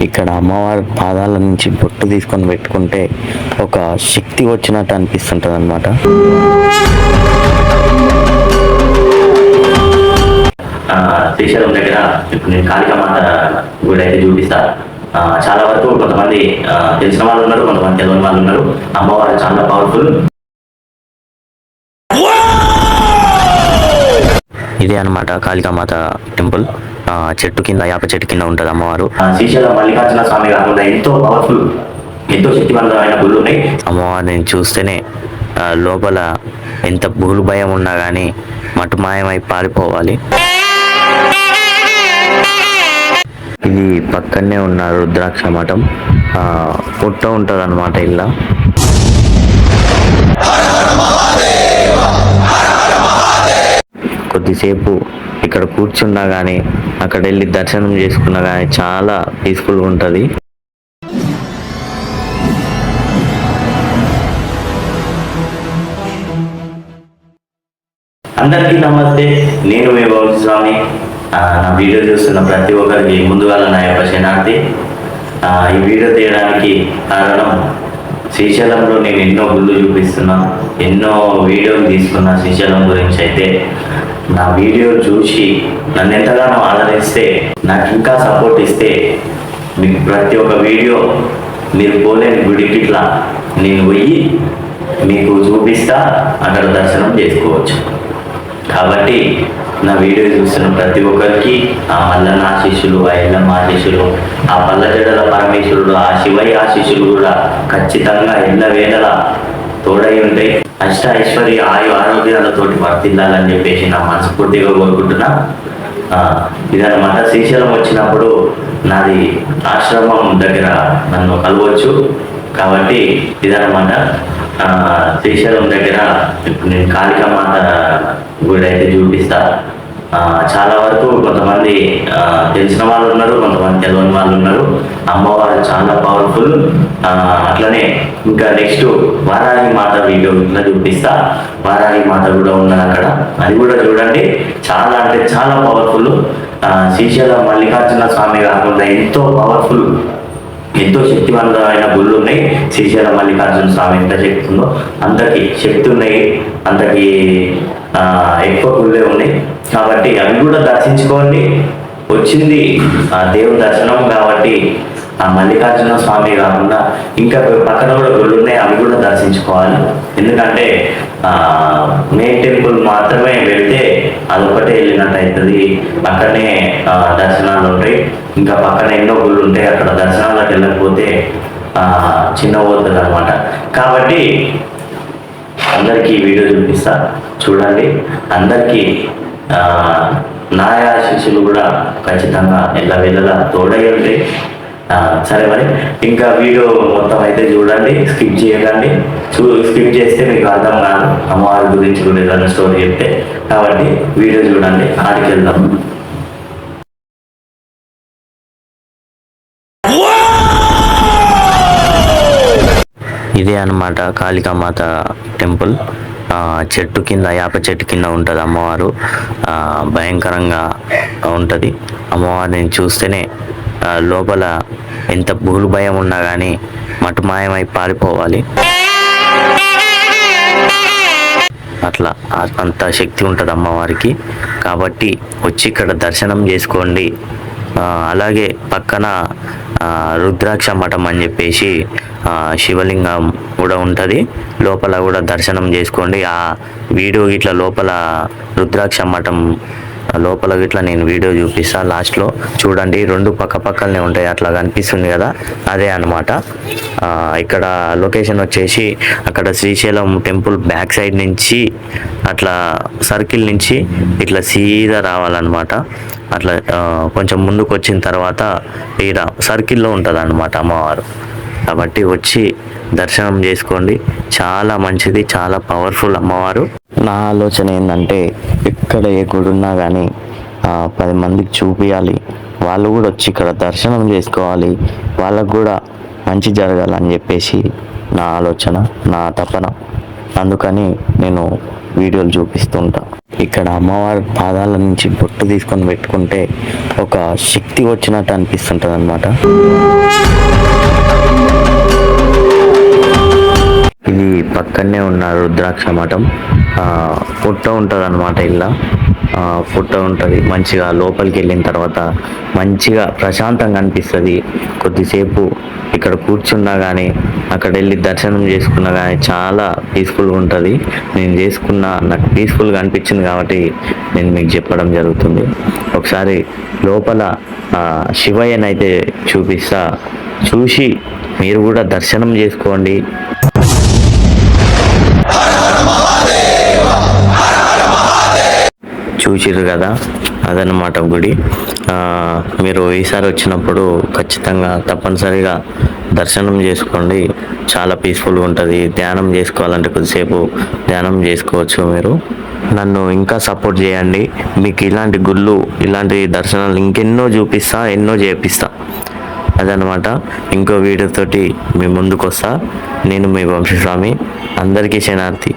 ఇక్కడ అమ్మవారి పాదాల నుంచి బొట్టు తీసుకొని పెట్టుకుంటే ఒక శక్తి వచ్చినట్టు అనిపిస్తుంటుంది అనమాట. శ్రీశైలం దగ్గర ఇప్పుడు నేను కాళికామాత గుడి అయితే చూపిస్తా. చాలా వరకు కొంతమంది తెలిసిన వాళ్ళు ఉన్నారు, కొంతమంది తెలియని వాళ్ళు ఉన్నారు. అమ్మవారు చాలా పవర్ఫుల్. ఇదే అనమాట కాళికామాత టెంపుల్. చెట్టు కింద, యాప చెట్టు కింద ఉంటుంది అమ్మవారు. శ్రీశైలం మల్లికార్జున స్వామి కాకుండా ఎంతో పవర్ఫుల్, ఎంతో శక్తివంతమైన గుళ్ళు ఉన్నాయి. అమ్మవారిని చూస్తేనే లోపల ఎంత భూలు భయం ఉన్నా కానీ మటుమాయమై పారిపోవాలి. ఇది పక్కనే ఉన్న రుద్రాక్ష మఠం. పుట్ట ఉంటుంది అనమాట ఇలా. కొద్దిసేపు ఇక్కడ కూర్చున్నా కానీ అక్కడ వెళ్ళి దర్శనం చేసుకున్నా కానీ చాలా పీస్ఫుల్గా ఉంటుంది. అందరికీ నమస్తే, నేను మీ స్వామి. నా వీడియో చూస్తున్న ప్రతి ఒక్కరికి ముందుగా నా యొక్క శనార్థి. ఈ వీడియో తీయడానికి కారణం, శ్రీశైలంలో నేను ఎన్నో గుళ్ళు చూపిస్తున్నా, ఎన్నో వీడియోలు తీసుకున్నా శ్రీశైలం గురించి. అయితే నా వీడియో చూసి నన్ను ఎంతగానో ఆదరిస్తే, నాకు ఇంకా సపోర్ట్ ఇస్తే, మీకు ప్రతి ఒక్క వీడియో మీరు పోలేని గుడికి ఇట్లా నేను పోయి మీకు చూపిస్తా, అక్కడ దర్శనం చేసుకోవచ్చు. కాబట్టి నా వీడియో చూస్తున్న ప్రతి ఒక్కరికి ఆ మల్లన్న ఆశీస్సులు, ఆ ఎల్లమ్మ ఆశీస్సులు, ఆ పల్లజడల పరమేశ్వరుడు, ఆ శివయ్య ఆశీస్సులు కూడా ఖచ్చితంగా ఎల్లవేళలా తోడై ఉంటాయి. అష్ట ఐశ్వర్య ఆయు ఆరోగ్యాలతోటి వర్తిల్లాలని చెప్పేసి నా మనస్ఫూర్తిగా కోరుకుంటున్నా. ఇదన్నమాట. శ్రీశైలం వచ్చినప్పుడు నాది ఆశ్రమం దగ్గర నన్ను కలవచ్చు. కాబట్టి ఇదన్నమాట. శ్రీశైలం దగ్గర ఇప్పుడు నేను కాళికామాత గుడి అయితే చూపిస్తా. చాలా వరకు కొంతమంది తెలిసిన వాళ్ళు ఉన్నారు, కొంతమంది తెలియని వాళ్ళు ఉన్నారు. అమ్మవారు చాలా పవర్ఫుల్. అట్లనే ఇంకా నెక్స్ట్ వారాహి మాత వీడియో ఇట్లా చూపిస్తా. వారాహి మాత కూడా ఉన్నది అక్కడ, అది కూడా చూడండి. చాలా అంటే చాలా పవర్ఫుల్. శ్రీశైలం మల్లికార్జున స్వామి కాకుండా ఎంతో పవర్ఫుల్, ఎంతో శక్తివంతమైన గుళ్ళు ఉన్నాయి. శ్రీశైలం మల్లికార్జున స్వామి ఎంత శక్తి ఉందో అంతకి శక్తి ఉన్నాయి, అంతకి ఎక్కువ గుళ్ళే ఉన్నాయి. కాబట్టి అవి కూడా దర్శించుకోండి. వచ్చింది దేవుని దర్శనం కాబట్టి ఆ మల్లికార్జున స్వామి కాకుండా ఇంకా పక్కన కూడా గుళ్ళు ఉన్నాయి, అవి కూడా దర్శించుకోవాలి. ఎందుకంటే మెయిన్ టెంపుల్ మాత్రమే వెళ్తే అదొకటే వెళ్ళినట్టు అవుతుంది. అక్కడనే దర్శనాలు ఉంటాయి. ఇంకా పక్కన ఎన్నో గుళ్ళు ఉంటాయి, అక్కడ దర్శనాలకు వెళ్ళకపోతే చిన్న పోతుంది అనమాట. కాబట్టి అందరికీ వీడియో చూపిస్తా, చూడండి. అందరికీ నా ఆశీస్సులు కూడా ఖచ్చితంగా వెళ్ళలా తోడై ఉంటాయి. సరే, మరి ఇంకా వీడియో మొత్తం అయితే చూడండి, స్కిప్ చేయకండి. స్కిప్ చేస్తే మీకు అర్థం కాదు అమ్మవారి గురించి కూడా ఏదైనా స్టోరీ చెప్తే. కాబట్టి వీడియో చూడండి, ఆడికి వెళ్దాం. ఇదే అనమాట కాళికామాత టెంపుల్. చెట్టు కింద, యాప చెట్టు కింద ఉంటుంది అమ్మవారు. భయంకరంగా ఉంటుంది. అమ్మవారిని చూస్తేనే లోపల ఎంత భూలు భయం ఉన్నా కానీ మటుమాయమై పారిపోవాలి. అట్లా అంత శక్తి ఉంటుంది అమ్మవారికి. కాబట్టి వచ్చి ఇక్కడ దర్శనం చేసుకోండి. అలాగే పక్కన రుద్రాక్ష మఠం అని చెప్పేసి శివలింగం కూడా ఉంటుంది. లోపల కూడా దర్శనం చేసుకోండి. ఆ వీడియో ఇట్లా లోపల రుద్రాక్ష మఠం లోపల ఇట్లా నేను వీడియో చూపిస్తాను, లాస్ట్లో చూడండి. రెండు పక్కనే ఉంటాయి, అట్లా కనిపిస్తుంది కదా, అదే అనమాట. ఇక్కడ లొకేషన్ వచ్చేసి అక్కడ శ్రీశైలం టెంపుల్ బ్యాక్ సైడ్ నుంచి అట్లా సర్కిల్ నుంచి ఇట్లా సీదా రావాలన్నమాట. అట్లా కొంచెం ముందుకు వచ్చిన తర్వాత ఈడ సర్కిల్లో ఉంటుంది అన్నమాట అమ్మవారు. కాబట్టి వచ్చి దర్శనం చేసుకోండి. చాలా మంచిది, చాలా పవర్ఫుల్ అమ్మవారు. నా ఆలోచన ఏంటంటే, ఎక్కడ ఏ గుడి ఉన్నా కానీ 10 మందికి చూపించాలి. వాళ్ళు కూడా వచ్చి ఇక్కడ దర్శనం చేసుకోవాలి, వాళ్ళకు కూడా మంచి జరగాలని చెప్పేసి నా ఆలోచన, నా తపన. అందుకని నేను వీడియోలు చూపిస్తుంటా. ఇక్కడ అమ్మవారి పాదాల నుంచి బొట్టు తీసుకొని పెట్టుకుంటే ఒక శక్తి వచ్చినట్టు అనిపిస్తుంటుంది అన్నమాట. ఇది పక్కనే ఉన్న రుద్రాక్ష మఠం. పుట్ట ఉంటుంది అన్నమాట. ఇలా పుట్ట ఉంటుంది. మంచిగా లోపలికి వెళ్ళిన తర్వాత మంచిగా ప్రశాంతంగా అనిపిస్తుంది. కొద్దిసేపు ఇక్కడ కూర్చున్నా కానీ అక్కడ వెళ్ళి దర్శనం చేసుకున్నా కానీ చాలా పీస్ఫుల్గా ఉంటుంది. నేను నాకు పీస్ఫుల్గా అనిపించింది కాబట్టి నేను మీకు చెప్పడం జరుగుతుంది. ఒకసారి లోపల శివయ్యనైతే చూపిస్తా, చూసి మీరు కూడా దర్శనం చేసుకోండి. చూసిర్రు కదా, అదనమాట గుడి. మీరు ఈసారి వచ్చినప్పుడు ఖచ్చితంగా తప్పనిసరిగా దర్శనం చేసుకోండి. చాలా పీస్ఫుల్గా ఉంటుంది. ధ్యానం చేసుకోవాలంటే కొద్దిసేపు ధ్యానం చేసుకోవచ్చు. మీరు నన్ను ఇంకా సపోర్ట్ చేయండి. మీకు ఇలాంటి గుళ్ళు, ఇలాంటి దర్శనాలు ఇంకెన్నో చూపిస్తా, ఎన్నో చేపిస్తా. అదనమాట. ఇంకో వీడియోతోటి మీ ముందుకు వస్తా. నేను మీ వంశస్వామి. అందరికీ శనార్థి.